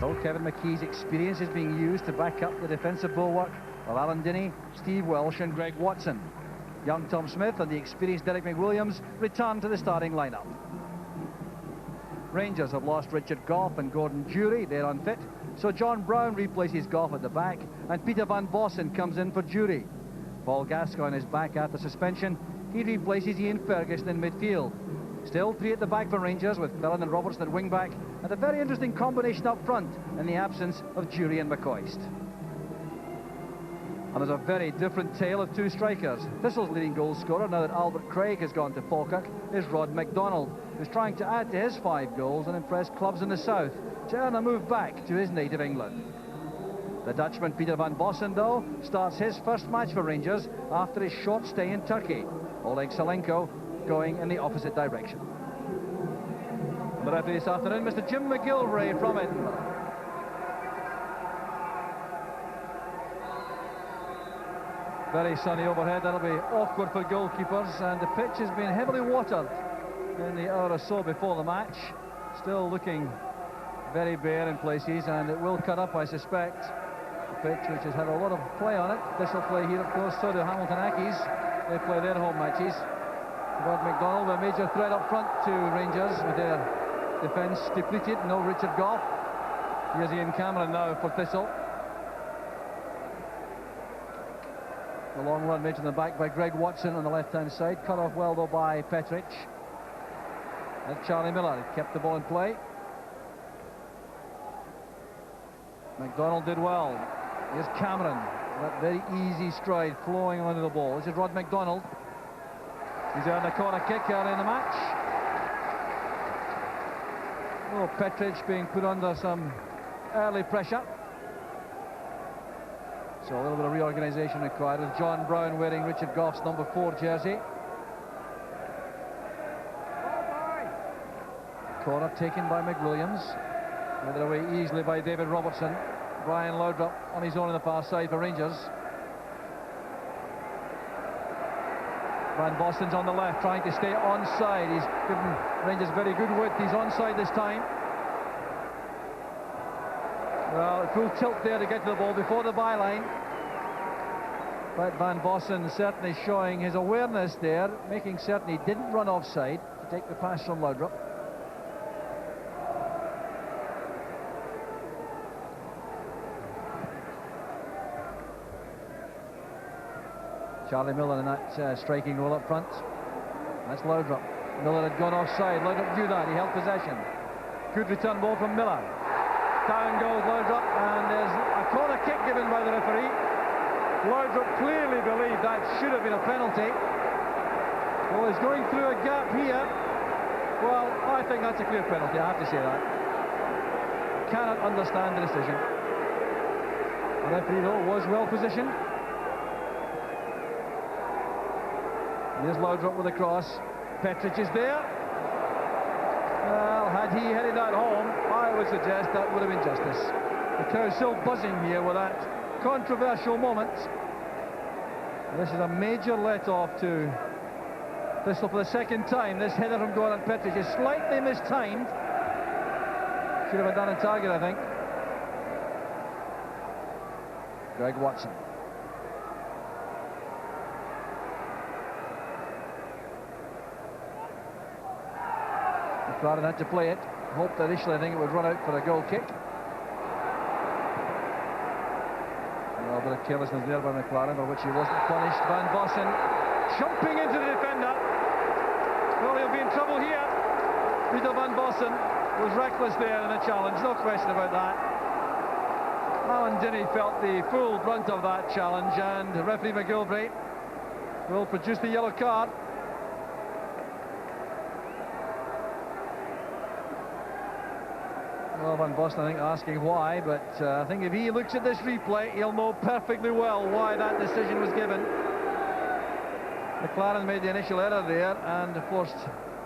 Well, Kevin McKee's experience is being used to back up the defensive bulwark of Alan Dinny, Steve Welsh and Greg Watson. Young Tom Smith and the experienced Derek McWilliams return to the starting lineup. Rangers have lost Richard Gough and Gordon Jury, they're unfit, so John Brown replaces Gough at the back and Peter Van Bossen comes in for Jury. Paul Gascoigne is back after suspension, he replaces Ian Ferguson in midfield. Still three at the back for Rangers with Fellon and Robertson at wing-back and a very interesting combination up front in the absence of Jury and McCoist. And there's a very different tale of two strikers. Thistle's leading goal scorer, now that Albert Craig has gone to Falkirk, is Rod MacDonald, who's trying to add to his 5 goals and impress clubs in the south to earn a move back to his native England. The Dutchman Peter Van Bossen, though, starts his first match for Rangers after his short stay in Turkey. Oleg Salenko going in the opposite direction. The referee this afternoon, Mr. Jim McGilvray from Edinburgh. Very sunny overhead, that'll be awkward for goalkeepers, and the pitch has been heavily watered in the hour or so before the match. Still looking very bare in places, and it will cut up, I suspect. The pitch, which has had a lot of play on it. This will play here, of course, so do Hamilton Accies. They play their home matches. Rod MacDonald, a major threat up front to Rangers with their defence depleted. No Richard Gough. Here's Ian Cameron now for Thistle. The long run made to the back by Greg Watson on the left-hand side. Cut off well, though, by Petric. And Charlie Miller kept the ball in play. MacDonald did well. Here's Cameron. That very easy stride flowing onto the ball. This is Rod MacDonald. He's earned a corner kick early in the match. Oh, Petric being put under some early pressure. So a little bit of reorganisation required with John Brown wearing Richard Gough's number 4 jersey. Corner taken by McWilliams. Headed away easily by David Robertson. Brian Laudrup on his own on the far side for Rangers. Van Bossen's on the left, trying to stay onside. He's given Rangers very good width. He's onside this time. Well, full tilt there to get to the ball before the byline. But Van Bossen certainly showing his awareness there, making certain he didn't run offside to take the pass from Laudrup. Charlie Miller in that striking role up front. That's Laudrup. Miller had gone offside. Laudrup knew that. He held possession. Good return ball from Miller. Down goes Laudrup, and there's a corner kick given by the referee. Laudrup clearly believed that should have been a penalty. Well, he's going through a gap here. Well, I think that's a clear penalty, I have to say that. Cannot understand the decision. The referee, though, was well positioned. Here's Laudrup with a cross. Petric is there. Well, had he headed that home, I would suggest that would have been justice. The crowd's still buzzing here with that controversial moment. This is a major let-off to Thistle for the second time. This header from Goran Petric is slightly mistimed. Should have been done in target, I think. Greg Watson. McLaren had to play it. Hoped initially, I think, it would run out for a goal kick. A little bit of carelessness there by McLaren, for which he wasn't punished. Van Bossen jumping into the defender. Well, he'll be in trouble here. Peter Van Bossen was reckless there in the challenge, no question about that. Alan Dinny felt the full brunt of that challenge, and referee McGilvray will produce the yellow card. Well, Van Bossen, I think, asking why, but I think if he looks at this replay, he'll know perfectly well why that decision was given. McLaren made the initial error there and forced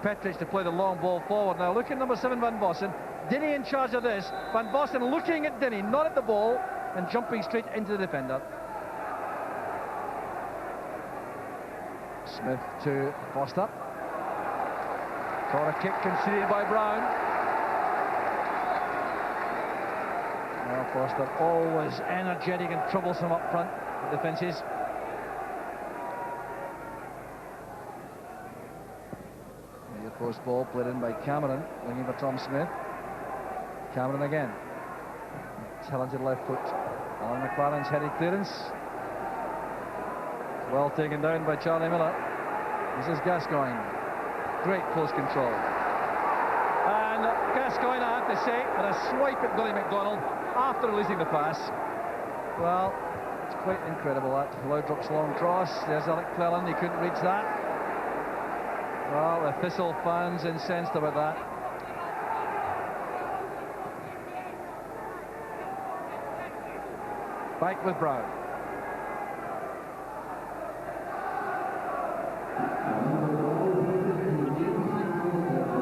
Petric to play the long ball forward. Now look at number 7, Van Bossen. Dinny in charge of this. Van Bossen looking at Dinny, not at the ball, and jumping straight into the defender. Smith to Foster. Corner kick conceded by Brown. Well, Foster always energetic and troublesome up front with defences. Near post ball played in by Cameron, looking for Tom Smith. Cameron again. Talented left foot. Alan McLaren's headed clearance. Well taken down by Charlie Miller. This is Gascoigne. Great close control. And Gascoigne, I have to say, had a swipe at Billy McDonald after releasing the pass. Well, it's quite incredible that. Laudrup's long cross. There's Alec Cleland. He couldn't reach that. Well, the Thistle fans incensed about that. Back with Brown.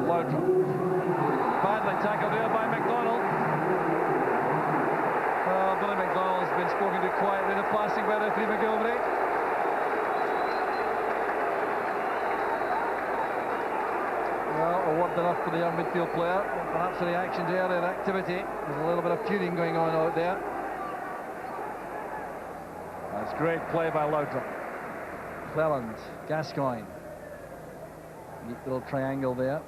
Laudrup. Badly tackled there by McDonald. Billy McDonald's been spoken to quietly. The passing by referee McGilvery. Well, a word enough for the young midfield player. Perhaps a reaction to earlier activity. There's a little bit of feuding going on out there. That's great play by Laudrup. Cleland, Gascoigne. Neat little triangle there.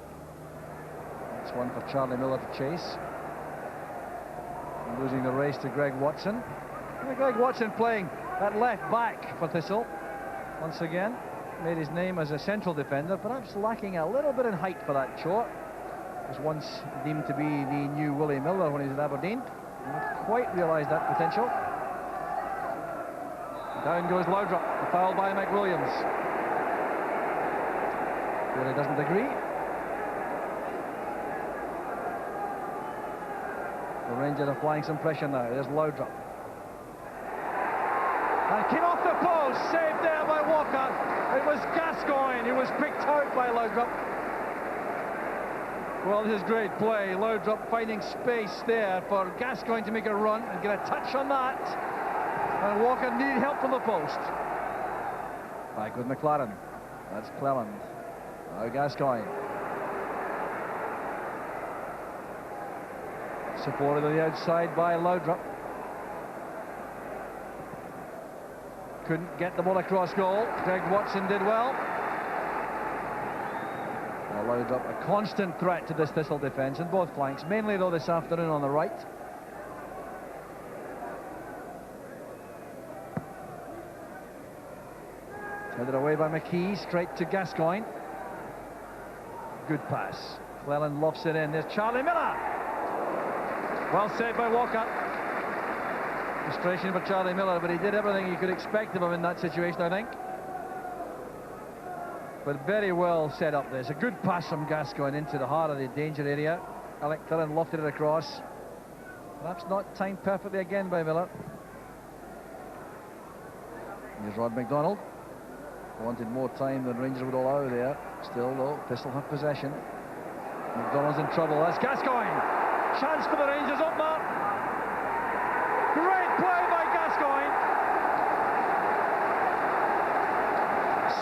That's one for Charlie Miller to chase. And losing the race to Greg Watson. And Greg Watson playing at left back for Thistle. Once again, made his name as a central defender, perhaps lacking a little bit in height for that short. Was once deemed to be the new Willie Miller when he was at Aberdeen. Not quite realised that potential. Down goes Laudrup, the foul by McWilliams. Really doesn't agree. The Rangers are applying some pressure now. There's Laudrup. And came off the post, saved there by Walker. It was Gascoigne who was picked out by Laudrup. Well, this is great play. Laudrup finding space there for Gascoigne to make a run and get a touch on that. And Walker needed help from the post. Back with McLaren. That's Cleland. Now Gascoigne. Supported on the outside by Laudrup. Couldn't get the ball across goal. Greg Watson did well. Laudrup, a constant threat to this Thistle defence in both flanks, mainly though this afternoon on the right. Headed away by McKee, straight to Gascoigne. Good pass. Cleland lofts it in. There's Charlie Miller. Well saved by Walker. Frustration for Charlie Miller, but he did everything you could expect of him in that situation, I think. But very well set up there. It's a good pass from Gascoigne into the heart of the danger area. Alec Cleland lofted it across. Perhaps not timed perfectly again by Miller. Here's Rod McDonald. Wanted more time than Rangers would allow there. Still, though, Thistle have possession. McDonald's in trouble. That's Gascoigne. Chance for the Rangers up there. Great play by Gascoigne.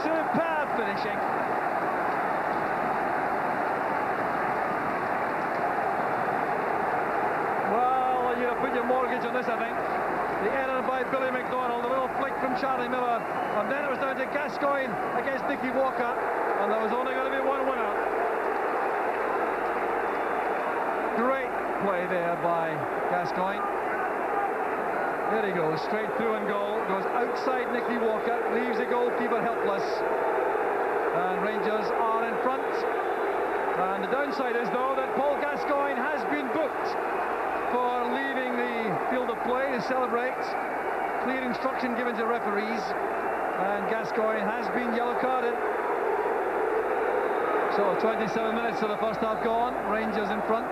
Superb finishing. Well, you'd have put your mortgage on this, I think. The error by Billy McDonald, a little flick from Charlie Miller, and then it was down to Gascoigne against Nicky Walker, and there was only going to be one winner. Great play there by Gascoigne. There he goes, straight through and goal, goes outside Nicky Walker, leaves the goalkeeper helpless, and Rangers are in front. And the downside is, though, that Paul Gascoigne has been booked for leaving the field of play to celebrate. Clear instruction given to referees, and Gascoigne has been yellow carded. So 27 minutes of the first half gone, Rangers in front.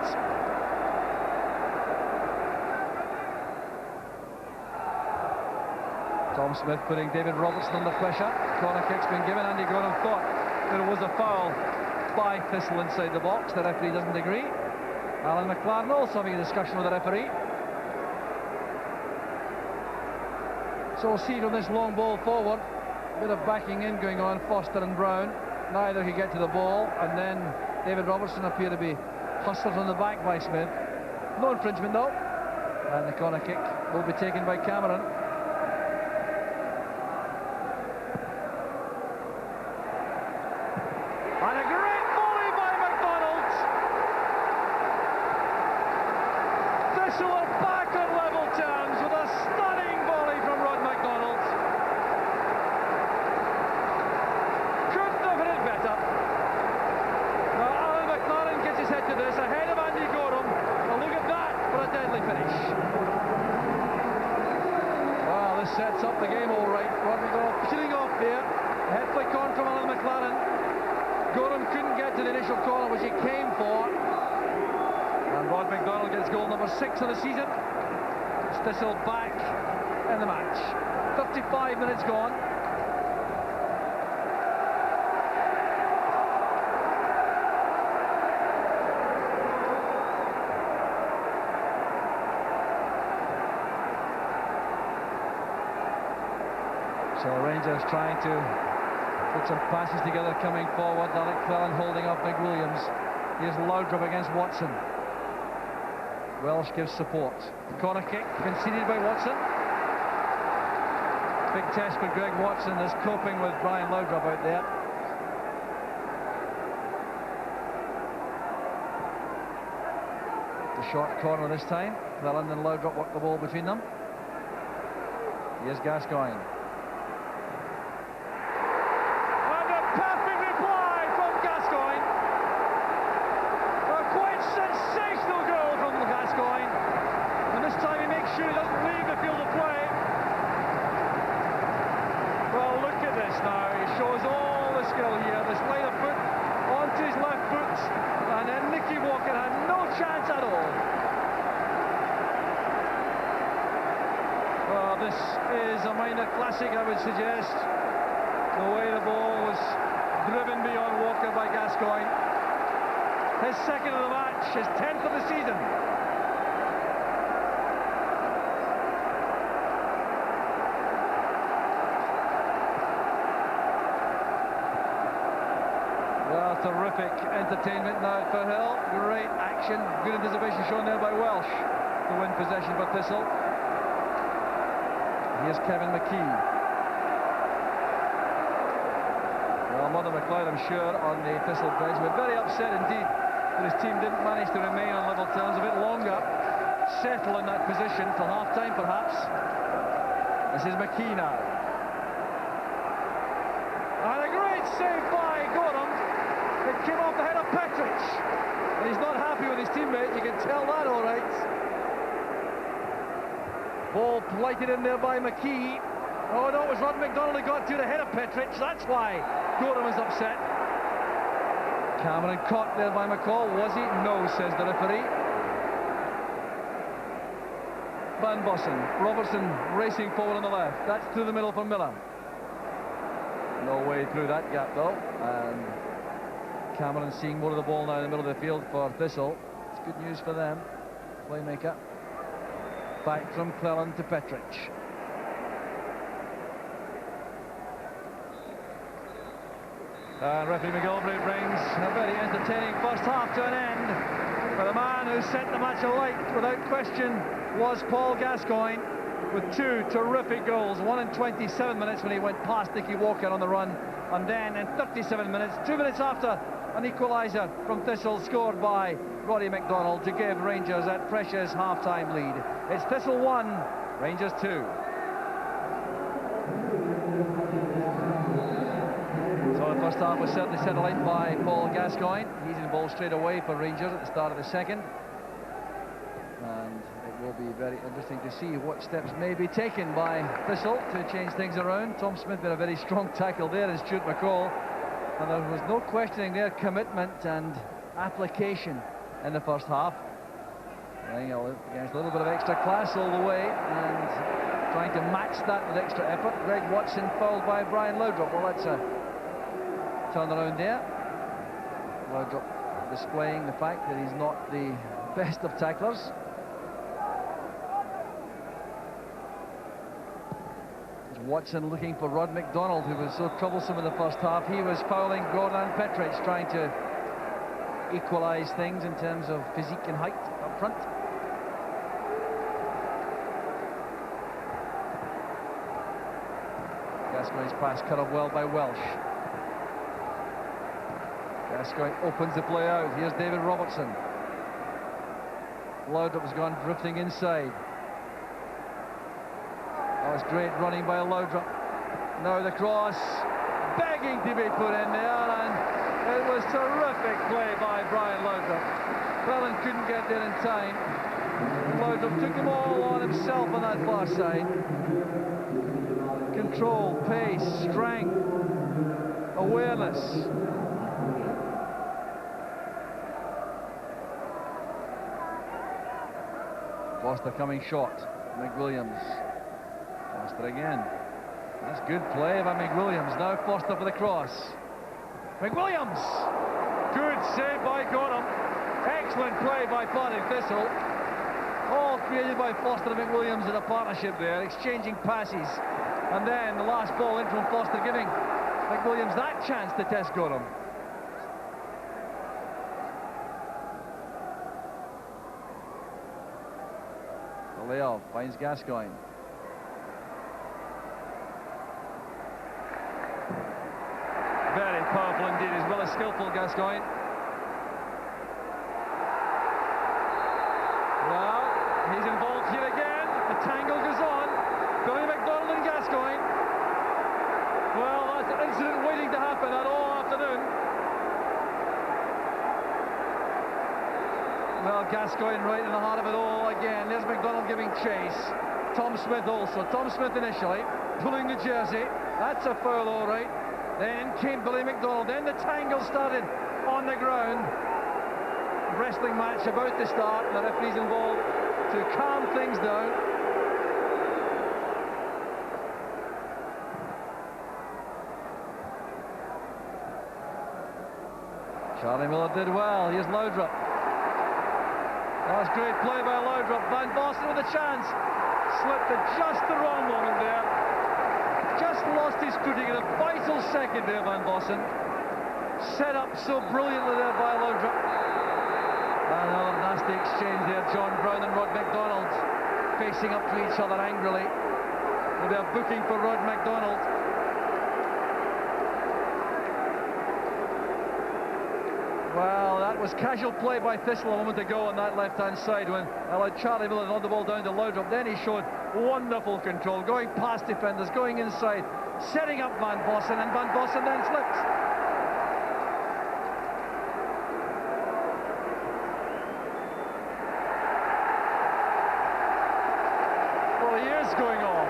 Tom Smith putting David Robertson under pressure. Corner kick's been given. Andy Gordon thought there was a foul by Thistle inside the box. The referee doesn't agree. Alan McLaren also having a discussion with the referee. So we'll see from this long ball forward. A bit of backing in going on, Foster and Brown. Neither could get to the ball, and then David Robertson appeared to be hustled from the back by Smith. No infringement though. And the corner kick will be taken by Cameron. And a great volley by McDonald. Thistle are back on level terms with a stunning volley from Rod McDonald. Couldn't have hit it better. Now Alan McLaren gets his head to this, ahead of Andy Gorham. Well, look at that for a deadly finish. Wow, this sets up the game all right. Rod McDonald shooting off there. Head flick on from Alan McLaren. Gorham couldn't get to the initial corner which he came for. And Rod McDonald gets goal number 6 of the season. Thistle back in the match. 55 minutes gone. So Rangers trying to put some passes together coming forward. Alec Clellan holding up Big Williams. Here's Laudrup against Watson. Welsh gives support. Corner kick conceded by Watson. Big test for Greg Watson is coping with Brian Laudrup out there. The short corner this time. Clellan and Laudrup work the ball between them. Here's Gascoigne. Sure he doesn't leave the field of play. Well, look at this now. He shows all the skill here. The sleight of foot onto his left foot, and then Nicky Walker had no chance at all. Well, this is a minor classic, I would suggest. The way the ball was driven beyond Walker by Gascoigne. His second of the match, his 10th of the season. Well, terrific entertainment now for Hill. Great action, good anticipation shown there by Welsh to win possession for Thistle. Here's Kevin McKee. Well, Mother McLeod, I'm sure, on the Thistle bench, were very upset indeed that his team didn't manage to remain on level terms a bit longer, settle in that position till half-time perhaps. This is McKee now. And a great save by Gorham. It came off the head of Petrich, and he's not happy with his teammate, you can tell that all right. Ball blighted in there by McKee. Oh no, it was Rod McDonald who got to the head of Petrich, that's why Gorham was upset. Cameron caught there by McCall, was he? No, says the referee. Van Bossen, Robertson racing forward on the left, that's through the middle for Miller. No way through that gap though, and Cameron seeing more of the ball now in the middle of the field for Thistle. It's good news for them. Playmaker. Back from Clellan to Petrich. And referee McGilvray brings a very entertaining first half to an end. For the man who set the match alight without question was Paul Gascoigne, with 2 terrific goals, one in 27 minutes when he went past Nicky Walker on the run, and then in 37 minutes, 2 minutes after, an equaliser from Thistle scored by Roddy McDonald to give Rangers that precious half-time lead. It's Thistle 1, Rangers 2. So the first half was certainly set alight by Paul Gascoigne. He's involved straight away for Rangers at the start of the second. And it will be very interesting to see what steps may be taken by Thistle to change things around. Tom Smith made a very strong tackle there, and Stuart McCall. And there was no questioning their commitment and application in the first half. Playing against a little bit of extra class all the way and trying to match that with extra effort. Greg Watson fouled by Brian Laudrup. Well, that's a turnaround there. Laudrup displaying the fact that he's not the best of tacklers. Watson looking for Rod McDonald, who was so troublesome in the first half. He was fouling Gordon Petrich, trying to equalise things in terms of physique and height up front. Gascoigne's pass cut off well by Welsh. Gascoigne opens the play out. Here's David Robertson. Laudrup's gone drifting inside. Oh, it's great running by Laudrup. Now the cross, begging to be put in there, and it was terrific play by Brian Laudrup. Bellin couldn't get there in time. Laudrup took them all on himself on that far side. Control, pace, strength, awareness. Foster coming short. McWilliams. Foster again. That's good play by McWilliams. Now Foster for the cross. McWilliams! Good save by Gorham. Excellent play by Partick Thistle. All created by Foster and McWilliams in a partnership there, exchanging passes. And then the last ball in from Foster, giving McWilliams that chance to test Gorham. The layoff finds Gascoigne. Very powerful indeed, as well as skillful, Gascoigne. Well, he's involved here again. The tangle goes on. Billy McDonald and Gascoigne. Well, that's an incident waiting to happen all afternoon. Well, Gascoigne right in the heart of it all again. There's McDonald giving chase. Tom Smith also. Tom Smith initially pulling the jersey. That's a foul, all right. Then came Billy McDonald. Then the tangle started on the ground. Wrestling match about to start. The referee's involved to calm things down. Charlie Miller did well. Here's Laudrup. That's great play by Laudrup. Van Bossen with a chance. Slipped at just the wrong moment there. Just lost his footing in a vital second there, Van Bossen. Set up so brilliantly there by Laudrup. Another nasty exchange there. John Brown and Rod McDonald facing up to each other angrily. They're booking for Rod McDonald. Well, that was casual play by Thistle a moment ago on that left-hand side when allowed Charlie Miller to nod the ball down to Laudrup. Then he showed wonderful control, going past defenders, going inside, setting up Van Bossen, and Van Bossen then slipped. Well, he is going off.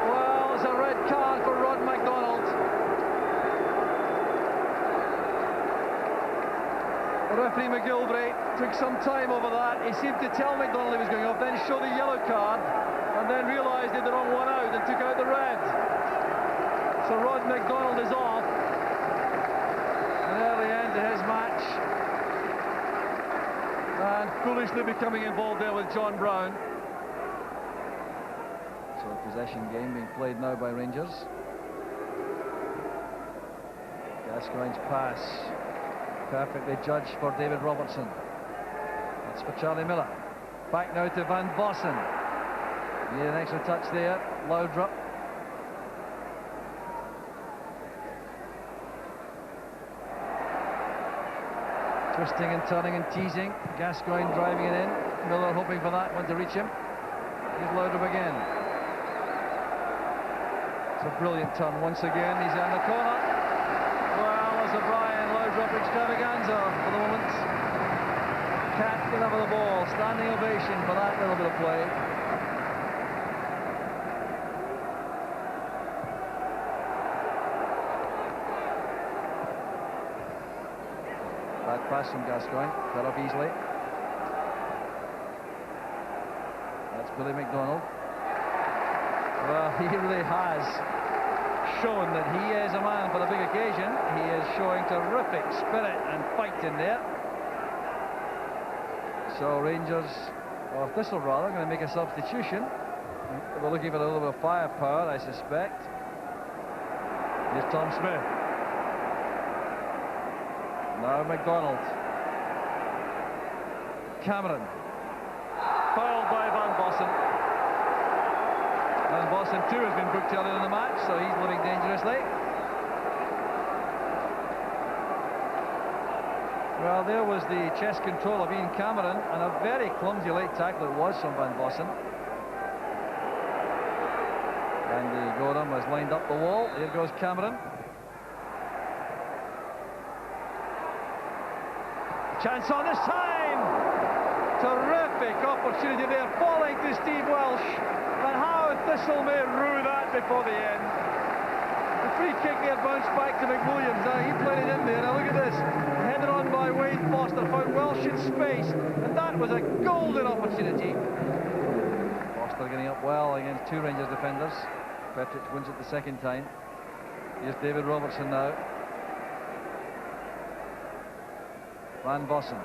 Well, it's a red card for Rod McDonald. Referee McGilvray took some time over that. He seemed to tell McDonald he was going off, then show the yellow card, and then realised he had the wrong one out and took out the red. So Rod McDonald is off. An early end to his match. And foolishly becoming involved there with John Brown. So a possession game being played now by Rangers. Gascoigne's pass. Perfectly judged for David Robertson. That's for Charlie Miller. Back now to Van Bossen. Need an extra touch there. Laudrup. Twisting and turning and teasing. Gascoigne driving it in. Miller hoping for that one to reach him. Here's Laudrup again. It's a brilliant turn once again. He's on the corner. Well, it's a Brian Laudrup extravaganza for the moment. Can't get over the ball. Standing ovation for that little bit of play. Bad pass from Gascoigne. Cut off easily. That's Billy McDonald. Well, he really has shown that he is a man for the big occasion. He is showing terrific spirit and fight in there. So Rangers, or Thistle rather, going to make a substitution. We're looking for a little bit of firepower, I suspect. Here's Tom Smith. Now McDonald. Cameron. Fouled by Van Bossen. And Boston too has been booked earlier in the match, so he's living dangerously. Well, there was the chest control of Ian Cameron, and a very clumsy late tackle it was from Van Bossen. And the Gordon was lined up the wall. Here goes Cameron. Chance on this time! Terrific opportunity there, falling to Steve Welsh. And how Thistle may rue that before the end. The free kick there bounced back to McWilliams. Now he played it in there. Now look at this. Headed on by Wayne Foster, found Welsh in space. And that was a golden opportunity. Foster getting up well against two Rangers defenders. Petric wins it the second time. Here's David Robertson now. Van Bossen.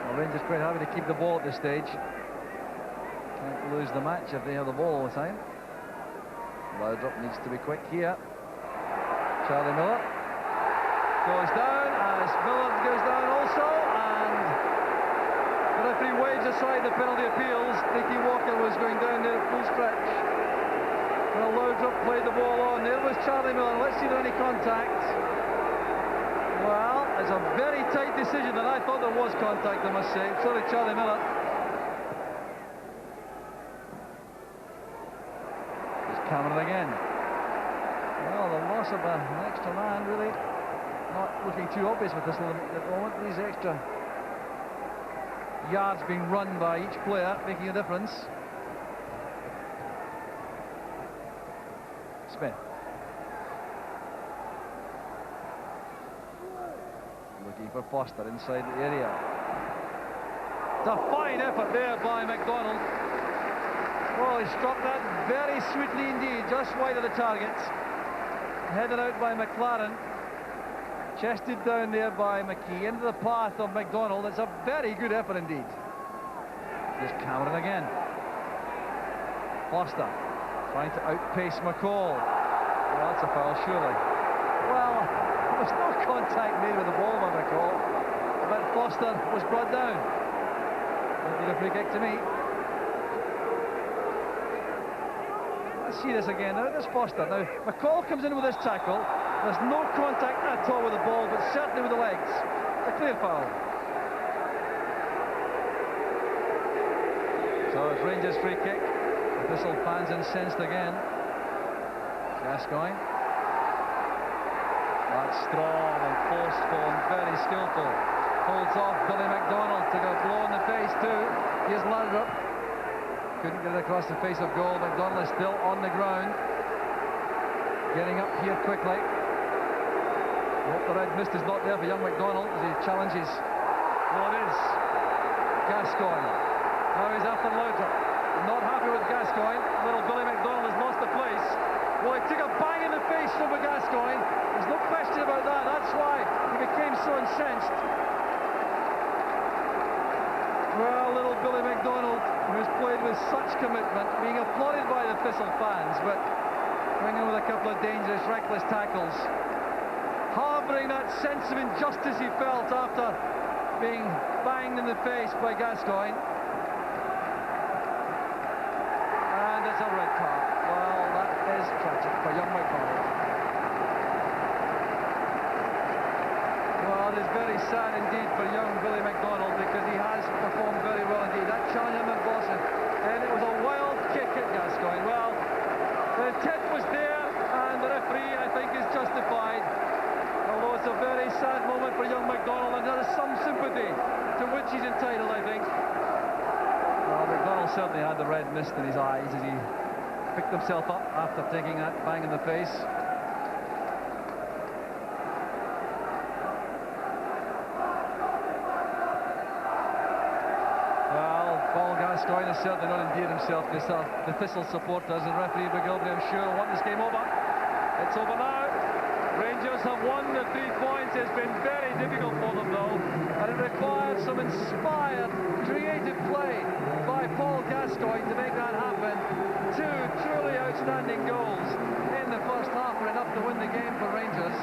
Well, Rangers quite happy to keep the ball at this stage. Can't lose the match if they have the ball all the time. Loudrup needs to be quick here. Charlie Miller goes down as Miller goes down also, and the referee waves aside the penalty appeals. Nicky Walker was going down there at full stretch. Well, Loudrup played the ball on. There was Charlie Miller. Let's see if there's any contact. Well, it's a very tight decision, and I thought there was contact, I must say. Sorry, Charlie Miller. There's Cameron again. Well, the loss of an extra man, really not looking too obvious with this at the moment. These extra yards being run by each player making a difference. Smith. Looking for Foster inside the area. It's a fine effort there by McDonald. Well, he struck that very sweetly indeed, just wide of the target. Headed out by McLaren. Chested down there by McKee into the path of McDonald. It's a very good effort indeed. Here's Cameron again. Foster trying to outpace McCall. Well, that's a foul, surely. Well, there was no contact made with the ball by McCall, but Foster was brought down. That'll be a free kick to me. Let's see this again. Now, there's Foster. Now, McCall comes in with this tackle. There's no contact at all with the ball, but certainly with the legs. A clear foul. So it's Rangers free kick. Thistle fans incensed again. Gascoigne. That's strong and forceful and very skillful. Holds off Billy McDonald. Took a blow in the face too. Here's Loudrup. Couldn't get it across the face of goal. McDonald is still on the ground. Getting up here quickly. Hope the red mist is not there for young McDonald as he challenges. Well, it is. Gascoigne. Now he's after Loudrup. Not happy with Gascoigne. Little Billy McDonald has lost the place. Well, he took a bang in the face from Gascoigne. There's no question about that. That's why he became so incensed. Well, little Billy McDonald, who's played with such commitment, being applauded by the Thistle fans, but going in with a couple of dangerous, reckless tackles. Harbouring that sense of injustice he felt after being banged in the face by Gascoigne. It's a red card. Well, that is tragic for young McDonald. Well, it is very sad indeed for young Billy McDonald because he has performed very well indeed. That challenge him at Boston, and it was a wild kick at Gascoigne. Well, the intent was there, and the referee, I think, is justified. Although it's a very sad moment for young McDonald, and there is some sympathy to which he's entitled, I think. Well, McDonald certainly had the red mist in his eyes as he picked himself up after taking that bang in the face. Well, Paul Gascoigne has certainly not endeared himself to the Thistle supporters, and referee McGilvery, I'm sure, want this game over. It's over now. Rangers have won the 3 points. It's been very difficult for them, though, and it required some inspired, creative play by Paul Gascoigne to make that happen. 2 truly outstanding goals in the first half were enough to win the game for Rangers,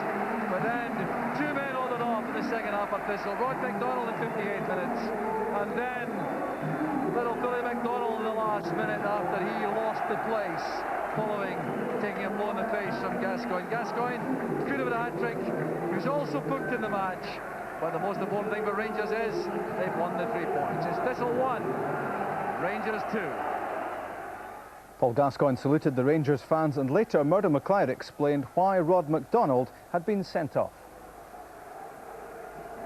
but then 2 men ordered off in the second half. half for Thistle. Rod McDonald in 58 minutes. And then little Billy McDonald in the last minute after he lost the place following taking a blow in the face from Gascoigne. Gascoigne could have had a hat-trick. He was also booked in the match. But the most important thing for Rangers is they've won the 3 points. It's Thistle 1, Rangers 2. Paul Gascoigne saluted the Rangers fans, and later Murdo McLeod explained why Rod McDonald had been sent off.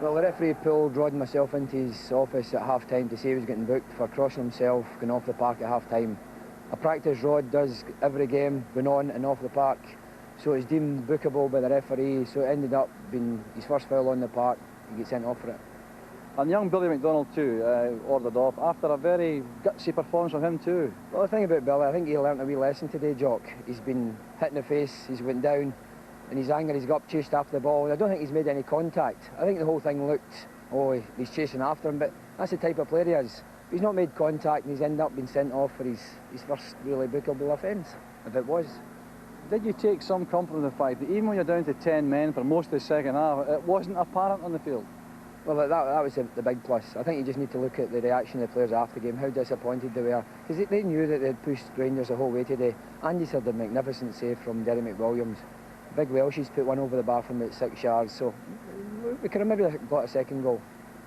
Well, the referee pulled Rod and myself into his office at half-time to say he was getting booked for crossing himself, going off the park at half-time. A practice Rod does every game, going on and off the park, so it's deemed bookable by the referee, so it ended up being his first foul on the park. He gets sent off for it. And young Billy McDonald too, ordered off after a very gutsy performance from him too. Well, the thing about Billy, I think he learnt a wee lesson today, Jock. He's been hit in the face, he's went down, and his anger, he's got up, chased after the ball, and I don't think he's made any contact. I think the whole thing looked, oh, he's chasing after him, but that's the type of player he is. He's not made contact and he's ended up being sent off for his first really bookable offence, if it was. Did you take some comfort in the fact that even when you're down to 10 men for most of the second half, it wasn't apparent on the field? Well, that was the big plus. I think you just need to look at the reaction of the players after the game, how disappointed they were. Because they knew that they'd pushed Rangers the whole way today. Andy had a magnificent save from Derry McWilliams. Big Welsh's put one over the bar from about 6 yards, so we could have maybe got a second goal.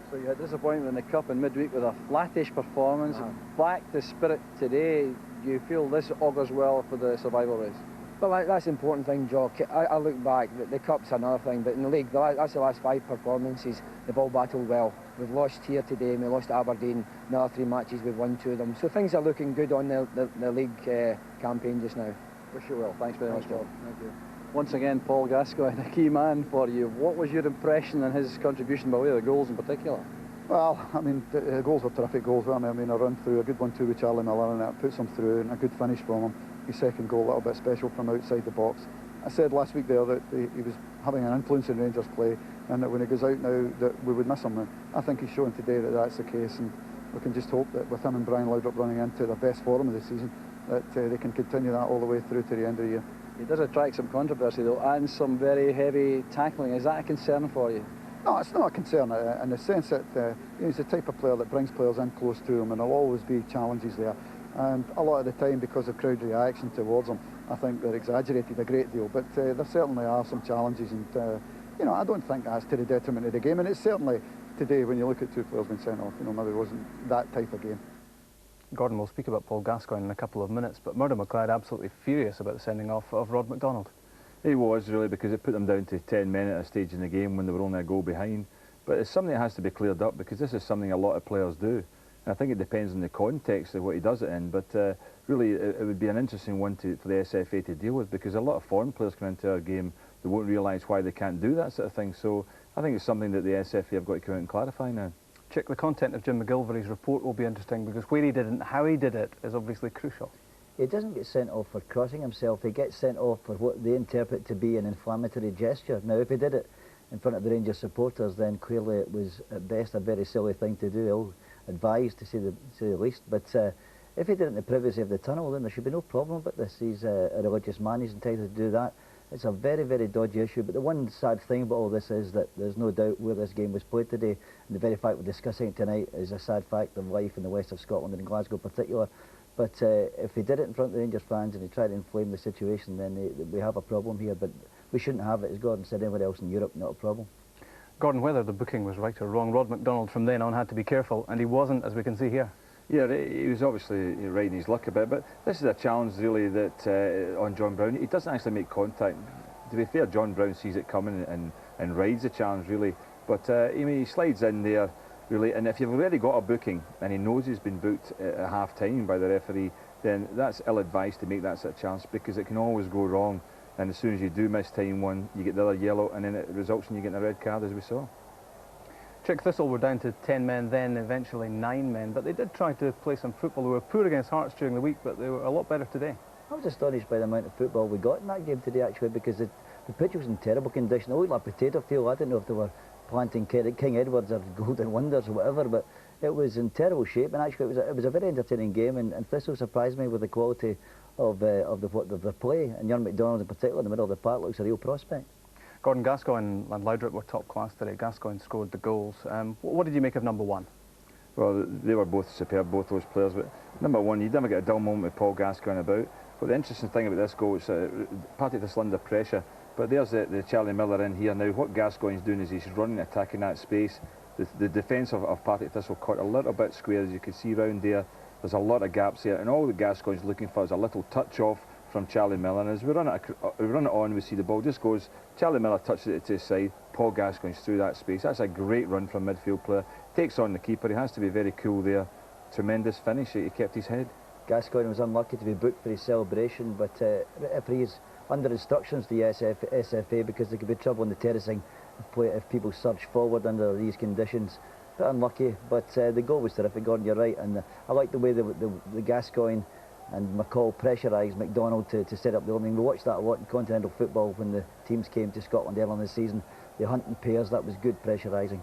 So you had disappointment in the Cup in midweek with a flattish performance. Back to spirit today. Do you feel this augurs well for the survival race? Well, that's the important thing, Jock. I look back, the Cup's another thing, but in the league, that's the last 5 performances, they've all battled well. We've lost here today, and we lost to Aberdeen. In the other 3 matches, we've won 2 of them. So things are looking good on the league campaign just now. Wish you well. Thanks very much, Paul. Thank you. Once again, Paul Gascoigne, a key man for you. What was your impression and his contribution by way of the goals in particular? Well, I mean, the goals were terrific goals, weren't they? I mean, a run through, a good 1-2 with Charlie Miller, and that puts him through, and a good finish from him. His second goal, a little bit special from outside the box. I said last week there that he was having an influence in Rangers play, and that when he goes out now that we would miss him. And I think he's shown today that that's the case, and we can just hope that with him and Brian Laudrup running into their best form of the season, that they can continue that all the way through to the end of the year. He does attract some controversy though, and some very heavy tackling. Is that a concern for you? No, it's not a concern in the sense that he's the type of player that brings players in close to him, and there'll always be challenges there. And a lot of the time, because of crowd reaction towards him, I think they're exaggerated a great deal. But there certainly are some challenges, and you know, I don't think that's to the detriment of the game. And it's certainly today, when you look at 2 players being sent off, you know, maybe it wasn't that type of game. Gordon, will speak about Paul Gascoigne in a couple of minutes, but Murdo McLeod absolutely furious about the sending off of Rod McDonald. He was, really, because it put them down to 10 men at a stage in the game when they were only a goal behind. But it's something that has to be cleared up, because this is something a lot of players do. And I think it depends on the context of what he does it in, but really it would be an interesting one for the SFA to deal with, because a lot of foreign players come into our game that won't realise why they can't do that sort of thing. So I think it's something that the SFA have got to come out and clarify now. Chick, the content of Jim McGilvery's report will be interesting, because where he did it and how he did it is obviously crucial. He doesn't get sent off for crossing himself, he gets sent off for what they interpret to be an inflammatory gesture. Now, if he did it in front of the Rangers supporters, then clearly it was at best a very silly thing to do, ill-advised to say the least. But if he did it in the privacy of the tunnel, then there should be no problem about this. He's a religious man, he's entitled to do that. It's a very, very dodgy issue, but the one sad thing about all this is that there's no doubt where this game was played today, and the very fact we're discussing it tonight is a sad fact of life in the west of Scotland and in Glasgow in particular. But if he did it in front of the Rangers fans and he tried to inflame the situation, then we have a problem here, but we shouldn't have it, as Gordon said, anywhere else in Europe, not a problem. Gordon, whether the booking was right or wrong, Rod McDonald from then on had to be careful, and he wasn't, as we can see here. Yeah, he was obviously riding his luck a bit, but this is a challenge really that on John Brown. He doesn't actually make contact. To be fair, John Brown sees it coming and rides the challenge really, but he slides in there really, and if you've already got a booking and he knows he's been booked at half-time by the referee, then that's ill-advised to make that sort of challenge, because it can always go wrong, and as soon as you do miss time one, you get the other yellow, and then it results in you getting a red card, as we saw. Partick Thistle were down to 10 men then, eventually 9 men, but they did try to play some football. They were poor against Hearts during the week, but they were a lot better today. I was astonished by the amount of football we got in that game today, actually, because the pitch was in terrible condition. It looked like a potato field. I don't know if they were planting King Edwards or Golden Wonders or whatever, but it was in terrible shape, and actually it was a very entertaining game, and Thistle surprised me with the quality of their play, and young McDonald in particular in the middle of the park looks a real prospect. Gordon, Gascoigne and Laudrup were top class today. Gascoigne scored the goals. What did you make of number one? Well, they were both superb, both those players, but number one, you never get a dull moment with Paul Gascoigne about. But the interesting thing about this goal is Partick Th under pressure, but there's the Charlie Miller in here now. What Gascoigne's doing is he's running, attacking that space. The defence of Partick Thistle caught a little bit square, as you can see round there. There's a lot of gaps there, and all the Gascoigne's looking for is a little touch off from Charlie Miller. And as we run it on, we see the ball just goes. Charlie Miller touches it to his side. Paul Gascoigne's through that space. That's a great run from midfield player. Takes on the keeper. He has to be very cool there. Tremendous finish. He kept his head. Gascoigne was unlucky to be booked for his celebration, but referees under instructions to the SFA, because there could be trouble in the terracing if people surge forward under these conditions. Bit unlucky, but the goal was terrific, Gordon, you're right, and I like the way the Gascoigne and McCall pressurised McDonald to set up the opening. We watched that a lot in continental football when the teams came to Scotland earlier in the season. They hunt in pairs. That was good pressurising.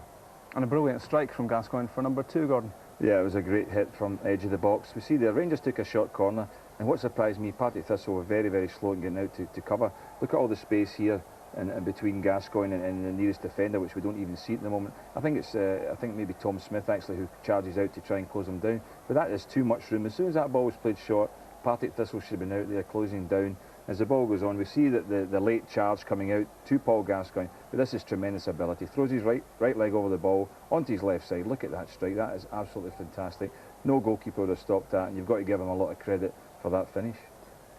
And a brilliant strike from Gascoigne for number two, Gordon. Yeah, it was a great hit from edge of the box. We see the Rangers took a short corner, and what surprised me, Partick Thistle were very, very slow in getting out to cover. Look at all the space here and between Gascoigne and the nearest defender, which we don't even see at the moment. I think it's maybe Tom Smith actually who charges out to try and close them down, but that is too much room. As soon as that ball was played short, Partick Thistle should have been out there closing down. As the ball goes on, we see that the late charge coming out to Paul Gascoigne, but this is tremendous ability. Throws his right leg over the ball onto his left side. Look at that strike. That is absolutely fantastic. No goalkeeper would have stopped that, and you've got to give him a lot of credit for that finish.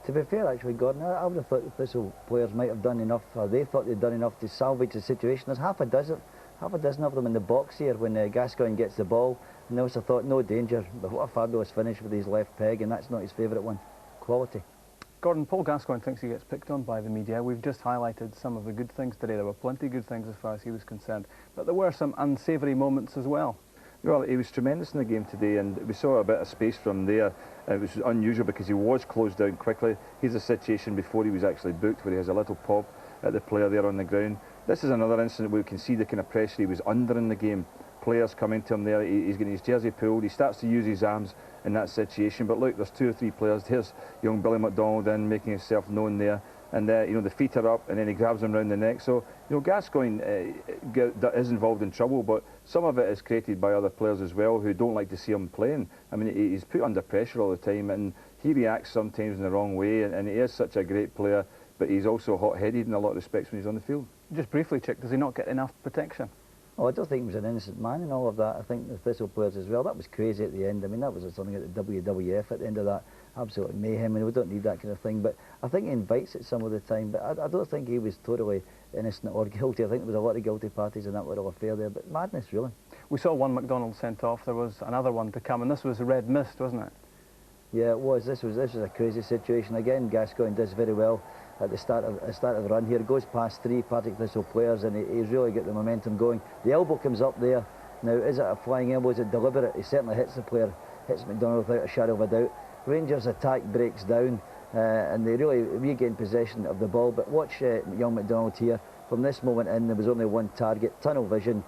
To be fair, actually, Gordon, I would have thought the Thistle players might have done enough, or they thought they'd done enough to salvage the situation. There's half a dozen of them in the box here when Gascoigne gets the ball, and they also thought no danger. But what a fabulous finish with his left peg, and that's not his favourite one. Quality. Gordon, Paul Gascoigne thinks he gets picked on by the media. We've just highlighted some of the good things today. There were plenty of good things as far as he was concerned, but there were some unsavoury moments as well. Well, he was tremendous in the game today, and we saw a bit of space from there. It was unusual because he was closed down quickly. Here's a situation before he was actually booked where he has a little pop at the player there on the ground. This is another incident where we can see the kind of pressure he was under in the game. Players coming to him there, he's getting his jersey pulled, he starts to use his arms in that situation, but look, there's 2 or 3 players. There's young Billy McDonald in, making himself known there, and the feet are up, and then he grabs him round the neck. So Gascoigne is involved in trouble, but some of it is created by other players as well who don't like to see him playing. I mean, he's put under pressure all the time, and he reacts sometimes in the wrong way, and he is such a great player, but he's also hot-headed in a lot of respects when he's on the field. Just briefly, Chick, does he not get enough protection? Oh, I don't think he was an innocent man in all of that. I think the Thistle players as well, that was crazy at the end. I mean, that was something at the WWF at the end of that. Absolute mayhem, and we don't need that kind of thing. But I think he invites it some of the time, but I don't think he was totally innocent or guilty. I think there was a lot of guilty parties in that little affair there, but madness, really. We saw one McDonald sent off, there was another one to come, and this was a red mist, wasn't it? Yeah, it was. This was a crazy situation. Again, Gascoigne does very well at the start of the run here. Goes past 3 Partick Thistle players, and he's really got the momentum going. The elbow comes up there. Now, is it a flying elbow? Is it deliberate? He certainly hits the player, hits McDonald without a shadow of a doubt. Rangers' attack breaks down, and they really regain possession of the ball. But watch young McDonald here. From this moment in, there was only one target, tunnel vision.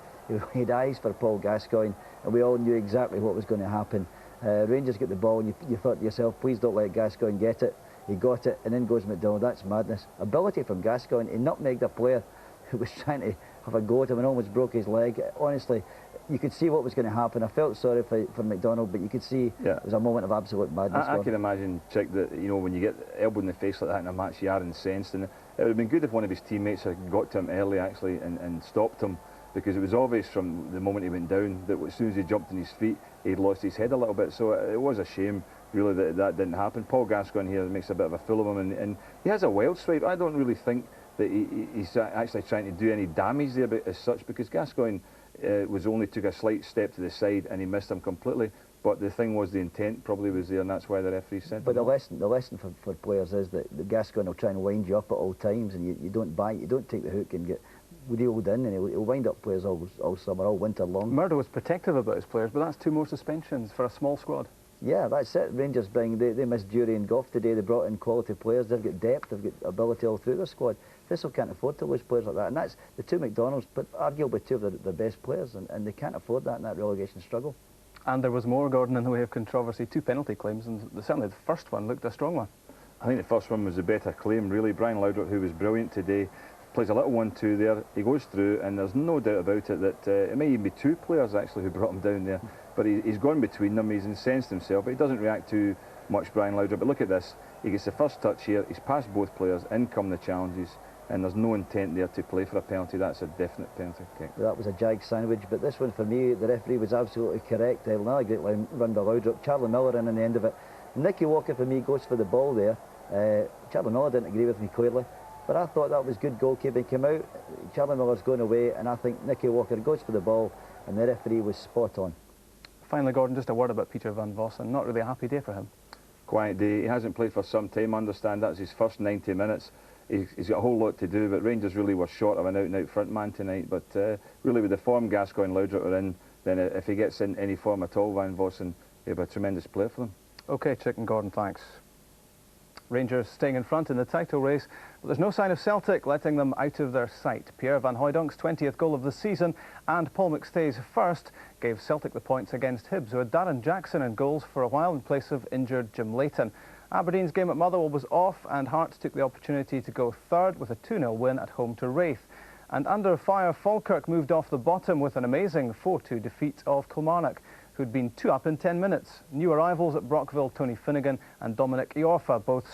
He had eyes for Paul Gascoigne, and we all knew exactly what was going to happen. Rangers get the ball, and you thought to yourself, please don't let Gascoigne get it. He got it, and then goes McDonald. That's madness. Ability from Gascoigne. He nutmegged a player who was trying to have a go at him and almost broke his leg. Honestly, you could see what was going to happen. I felt sorry for McDonald, but you could see it was a moment of absolute madness. I can imagine, Chick, that when you get elbowed in the face like that in a match, you are incensed, and it would have been good if one of his teammates had got to him early actually and stopped him, because it was obvious from the moment he went down that as soon as he jumped on his feet, he'd lost his head a little bit. So it was a shame, really, that didn't happen. Paul Gascoigne here makes a bit of a fool of him, and he has a wild strike. I don't really think that he's actually trying to do any damage there as such, because Gascoigne only took a slight step to the side and he missed him completely. But the thing was, the intent probably was there, and that's why the referee sent him. But the lesson for players is that the Gascoigne will try and wind you up at all times, and you don't bite, you don't take the hook and get reeled in, and he'll wind up players all summer, all winter long. Murdo was protective about his players, but that's 2 more suspensions for a small squad. Yeah, that's it. Rangers they missed Jury and Goff today. They brought in quality players. They've got depth, they've got ability all through their squad. Thistle can't afford to lose players like that, and that's the 2 McDonalds, but arguably 2 of their best players, and they can't afford that in that relegation struggle. And there was more, Gordon, in the way of controversy. 2 penalty claims, and certainly the first one looked a strong one. I think the first one was the better claim, really. Brian Laudrup, who was brilliant today, plays a little 1-2 there, he goes through, and there's no doubt about it that it may even be two players actually who brought him down there, but he's gone between them, he's incensed himself, but he doesn't react too much, Brian Laudrup. But look at this, he gets the first touch here, he's past both players, in come the challenges, and there's no intent there to play for a penalty. That's a definite penalty kick. That was a jag sandwich, but this one for me, the referee was absolutely correct. Another great run by Laudrup, Charlie Miller in the end of it. Nicky Walker for me goes for the ball there. Charlie Miller didn't agree with me clearly, but I thought that was good goalkeeping. Came out, Charlie Miller's going away, and I think Nicky Walker goes for the ball, and the referee was spot on. Finally, Gordon, just a word about Peter van Vossen. Not really a happy day for him. Quiet day. He hasn't played for some time. I understand that's his first 90 minutes. He's got a whole lot to do, but Rangers really were short of an out-and-out front man tonight. But really, with the form Gascoigne and Laudrup are in, then if he gets in any form at all, Van Vossen, he'll be a tremendous player for them. OK, Chick and Gordon, thanks. Rangers staying in front in the title race, but there's no sign of Celtic letting them out of their sight. Pierre Van Hooydonk's 20th goal of the season and Paul McStay's first gave Celtic the points against Hibs, who had Darren Jackson in goals for a while in place of injured Jim Leighton. Aberdeen's game at Motherwell was off, and Hearts took the opportunity to go third with a 2-0 win at home to Wraith. And under fire, Falkirk moved off the bottom with an amazing 4-2 defeat of Kilmarnock, who'd been 2 up in 10 minutes. New arrivals at Brockville, Tony Finnegan and Dominic Iorfa both